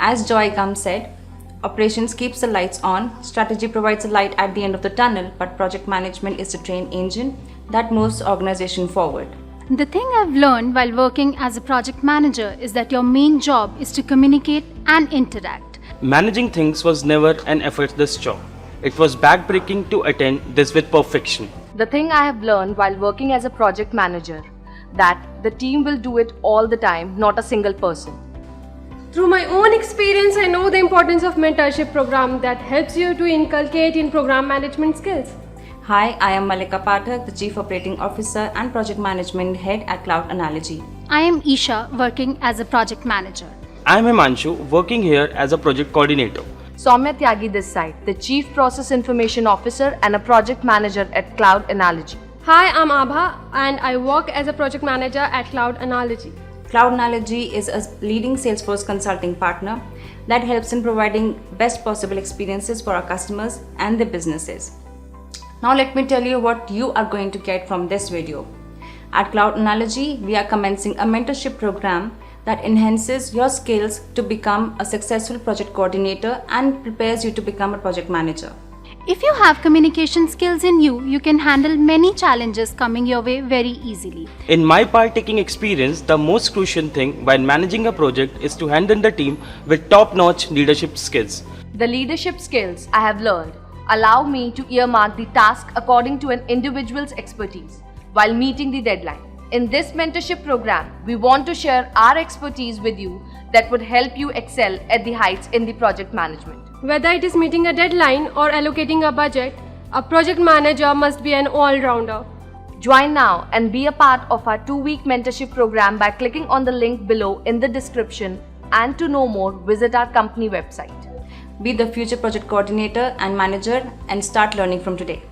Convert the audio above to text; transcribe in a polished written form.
As Joy Gum said, operations keeps the lights on, strategy provides a light at the end of the tunnel, but project management is the train engine that moves the organization forward. The thing I've learned while working as a project manager is that your main job is to communicate and interact. Managing things was never an effortless job. It was backbreaking to attain this with perfection. The thing I have learned while working as a project manager, that the team will do it all the time, not a single person. Through my own experience, I know the importance of Mentorship Program that helps you to inculcate in program management skills. Hi, I am Malika Pathak, the Chief Operating Officer and Project Management Head at Cloud Analogy. I am Isha, working as a project manager. I am Himanshu, working here as a project coordinator. Soumya Tyagi this side, the Chief Process Information Officer and a project manager at Cloud Analogy. Hi, I'm Abha and I work as a project manager at Cloud Analogy. Cloud Analogy is a leading Salesforce consulting partner that helps in providing best possible experiences for our customers and their businesses. Now let me tell you what you are going to get from this video. At Cloud Analogy, we are commencing a mentorship program that enhances your skills to become a successful project coordinator and prepares you to become a project manager. If you have communication skills in you, you can handle many challenges coming your way very easily. In my partaking experience, the most crucial thing while managing a project is to handle the team with top-notch leadership skills. The leadership skills I have learned allow me to earmark the task according to an individual's expertise while meeting the deadline. In this mentorship program, we want to share our expertise with you that would help you excel at the heights in the project management. Whether it is meeting a deadline or allocating a budget, a project manager must be an all-rounder. Join now and be a part of our 2-week mentorship program by clicking on the link below in the description, and to know more, visit our company website. Be the future project coordinator and manager and start learning from today.